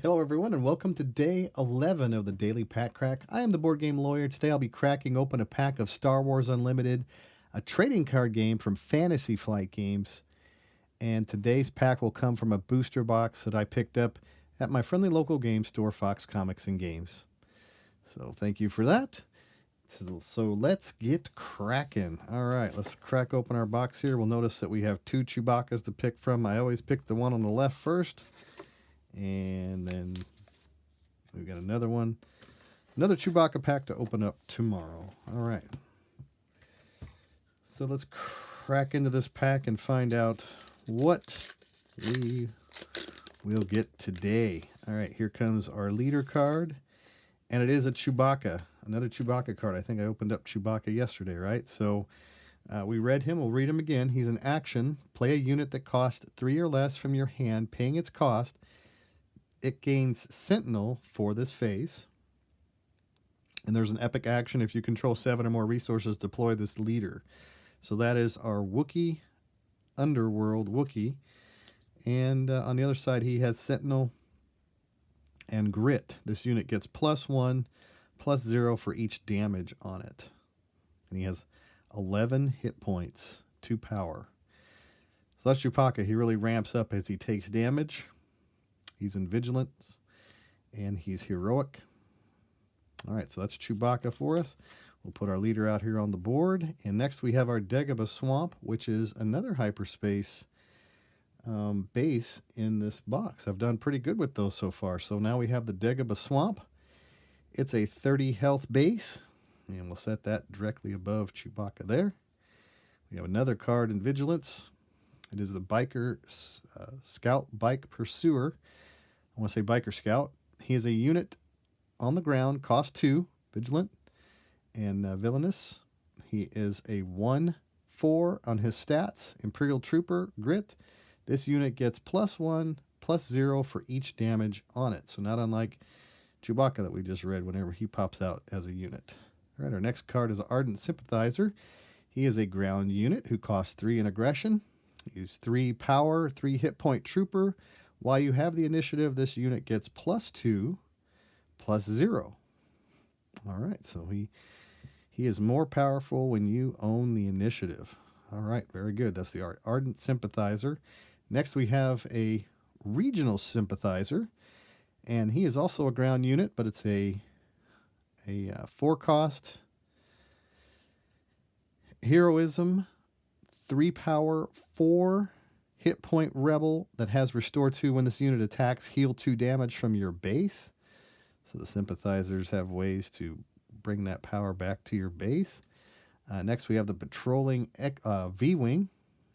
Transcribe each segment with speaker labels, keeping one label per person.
Speaker 1: Hello, everyone, and welcome to day 11 of the Daily Pack Crack. I am the board game lawyer. Today I'll be cracking open a pack of Star Wars Unlimited, a trading card game from Fantasy Flight Games. And today's pack will come from a booster box that I picked up at my friendly local game store, Fox Comics and Games. So thank you for that. So let's get cracking. All right, let's crack open our box here. We'll notice that we have two Chewbacca's to pick from. I always pick the one on the left first. And then we've got another one. Another Chewbacca pack to open up tomorrow. All right. So let's crack into this pack and find out what we will get today. All right, here comes our leader card. And it is a Chewbacca. Another Chewbacca card. I think I opened up Chewbacca yesterday, right? So we read him. We'll read him again. He's an action. Play a unit that costs 3 or less from your hand, paying its cost. It gains Sentinel for this phase. And there's an epic action. If you control 7 or more resources, deploy this leader. So that is our Wookiee, Underworld Wookiee. And on the other side, he has Sentinel and Grit. This unit gets +1, +0 for each damage on it. And he has 11 hit points, 2 power. So that's Chewbacca. He really ramps up as he takes damage. He's in Vigilance, and he's Heroic. All right, so that's Chewbacca for us. We'll put our leader out here on the board. And next we have our Dagobah Swamp, which is another hyperspace base in this box. I've done pretty good with those so far. So now we have the Dagobah Swamp. It's a 30 health base, and we'll set that directly above Chewbacca there. We have another card in Vigilance. It is the Biker Scout Bike Pursuer. I want to say Biker Scout. He is a unit on the ground, cost 2, Vigilant, and Villainous. He is a 1/4 on his stats, Imperial Trooper, Grit. This unit gets +1, +0 for each damage on it. So not unlike Chewbacca that we just read whenever he pops out as a unit. All right, our next card is Ardent Sympathizer. He is a ground unit who costs 3 in aggression. He's 3 power, 3 hit point trooper. While you have the initiative, this unit gets +2, +0. All right, so he is more powerful when you own the initiative. All right, very good. That's the Ardent Sympathizer. Next, we have a Regional Sympathizer, and he is also a ground unit, but it's a 4-cost heroism, 3 power, 4 hit point rebel that has Restore 2 when this unit attacks, heal 2 damage from your base. So the Sympathizers have ways to bring that power back to your base. Next, we have the Patrolling V-Wing,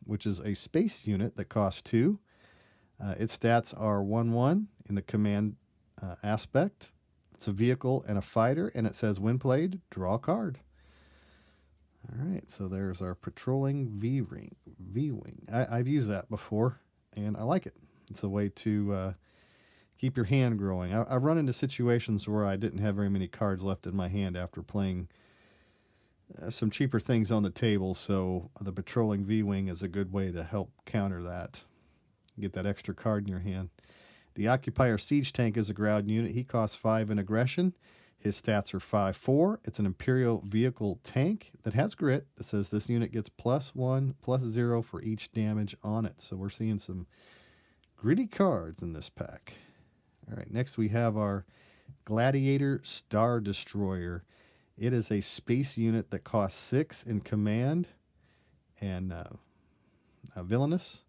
Speaker 1: which is a space unit that costs 2. Its stats are 1/1 in the command aspect. It's a vehicle and a fighter, and it says when played, draw a card. All right, so there's our Patrolling V-Wing. I've used that before, and I like it. It's a way to keep your hand growing. I run into situations where I didn't have very many cards left in my hand after playing some cheaper things on the table, so the Patrolling V-Wing is a good way to help counter that. Get that extra card in your hand. The Occupier Siege Tank is a ground unit. He costs 5 in aggression. His stats are 5/4. It's an Imperial vehicle tank that has Grit. It says this unit gets +1, +0 for each damage on it. So we're seeing some gritty cards in this pack. All right, next we have our Gladiator Star Destroyer. It is a space unit that costs 6 in command and Villainous.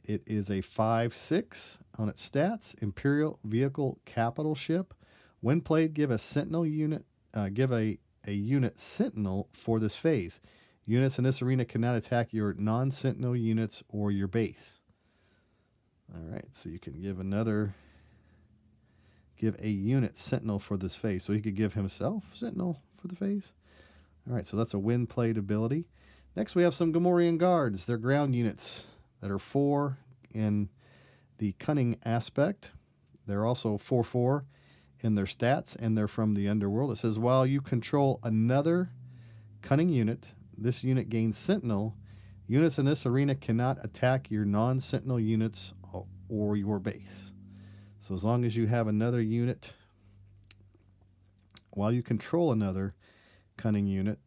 Speaker 1: It is a 5/6 on its stats. Imperial vehicle capital ship. When played, give a Sentinel unit, give a unit Sentinel for this phase. Units in this arena cannot attack your non-Sentinel units or your base. All right, so you can give a unit Sentinel for this phase. So he could give himself Sentinel for the phase. All right, so that's a when played ability. Next, we have some Gamorrean Guards. They're ground units that are 4 in the cunning aspect. They're also 4/4 in their stats, and they're from the Underworld. It says, while you control another cunning unit, this unit gains Sentinel. Units in this arena cannot attack your non-Sentinel units or your base. So as long as you have another unit, while you control another cunning unit,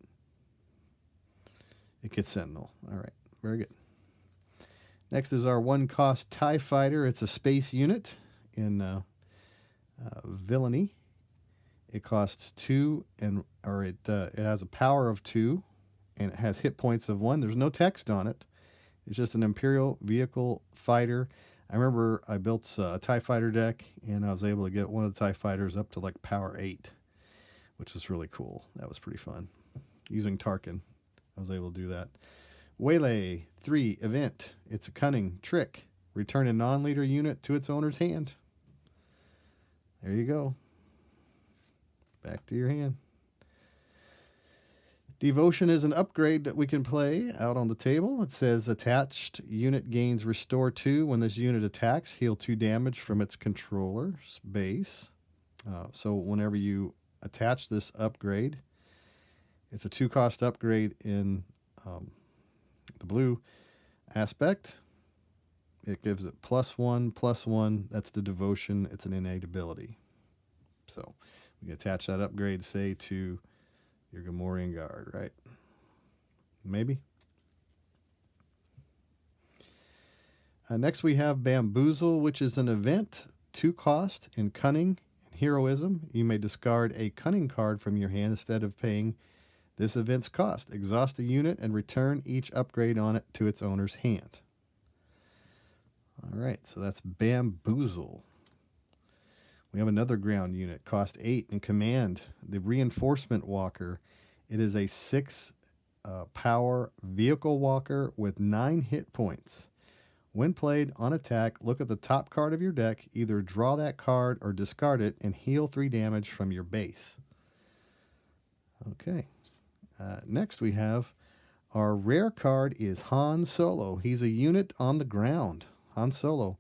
Speaker 1: it gets Sentinel. All right, very good. Next is our 1-cost TIE Fighter. It's a space unit in Villainy. It costs 2, it has a power of 2, and it has hit points of 1. There's no text on it. It's just an Imperial vehicle fighter. I remember I built a TIE Fighter deck, and I was able to get one of the TIE Fighters up to like power 8, which was really cool. That was pretty fun. Using Tarkin, I was able to do that. Waylay 3 event. It's a cunning trick. Return a non-leader unit to its owner's hand. There you go. Back to your hand. Devotion is an upgrade that we can play out on the table. It says attached unit gains restore 2 when this unit attacks. Heal 2 damage from its controller's base. So whenever you attach this upgrade, it's a 2-cost upgrade in the blue aspect. It gives it +1/+1. That's the devotion. It's an innate ability. So we can attach that upgrade, say, to your Gamorrean Guard, right? Maybe. Next we have Bamboozle, which is an event, 2-cost in Cunning and Heroism. You may discard a Cunning card from your hand instead of paying this event's cost. Exhaust a unit and return each upgrade on it to its owner's hand. All right, so that's Bamboozle. We have another ground unit, cost 8 in command, the Reinforcement Walker. It is a 6 power vehicle walker with 9 hit points. When played on attack, look at the top card of your deck, either draw that card or discard it, and heal 3 damage from your base. Okay. Next we have our rare card is Han Solo. He's a unit on the ground. Han Solo.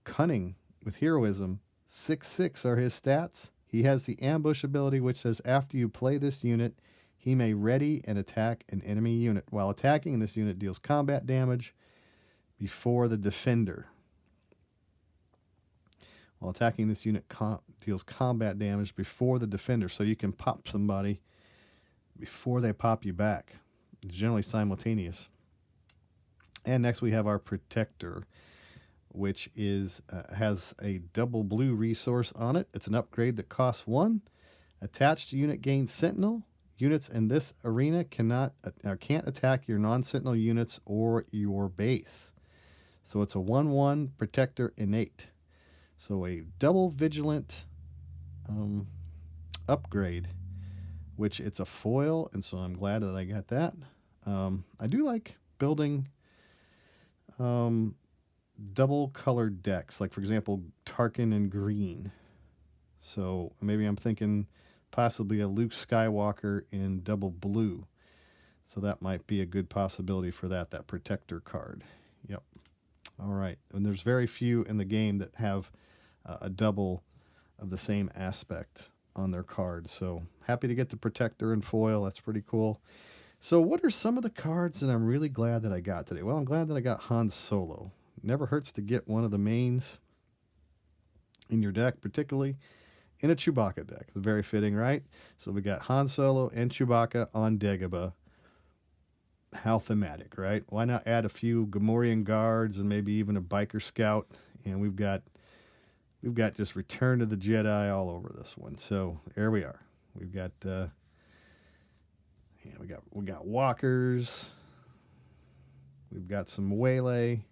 Speaker 1: Cunning with Heroism. 6/6 are his stats. He has the ambush ability, which says after you play this unit, he may ready and attack an enemy unit. While attacking, this unit deals combat damage before the defender. While attacking, this unit deals combat damage before the defender, so you can pop somebody before they pop you back. It's generally simultaneous. And next we have our Protector, which is has a double blue resource on it. It's an upgrade that costs 1. Attached unit gains Sentinel. Units in this arena can't attack your non-Sentinel units or your base. So it's a 1/1 Protector innate. So a double vigilant upgrade, which it's a foil, and so I'm glad that I got that. I do like building double colored decks, like for example Tarkin and green. So maybe I'm thinking possibly a Luke Skywalker in double blue. So that might be a good possibility for that Protector card. Yep. All right. And there's very few in the game that have a double of the same aspect on their card. So happy to get the Protector in foil. That's pretty cool. So what are some of the cards that I'm really glad that I got today? Well, I'm glad that I got Han Solo. Never hurts to get one of the mains in your deck, particularly in a Chewbacca deck. It's very fitting, right? So we got Han Solo and Chewbacca on Dagobah. How thematic, right? Why not add a few Gamorrean guards and maybe even a biker scout? And we've got just Return to the Jedi all over this one. So there we are. We've got we got walkers. We've got some Waylay.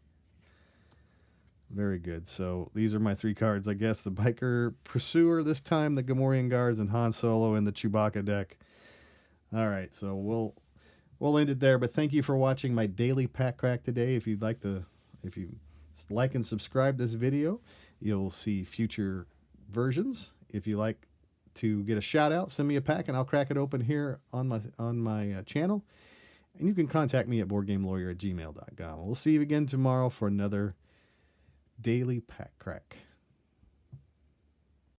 Speaker 1: Very good. So these are my 3 cards, I guess. The Biker Pursuer this time, the Gamorrean Guards, and Han Solo in the Chewbacca deck. All right, so we'll end it there. But thank you for watching my daily pack crack today. If you like and subscribe this video, you'll see future versions. If you like to get a shout out, send me a pack and I'll crack it open here on my channel. And you can contact me at boardgamelawyer@gmail.com. We'll see you again tomorrow for another daily pack crack.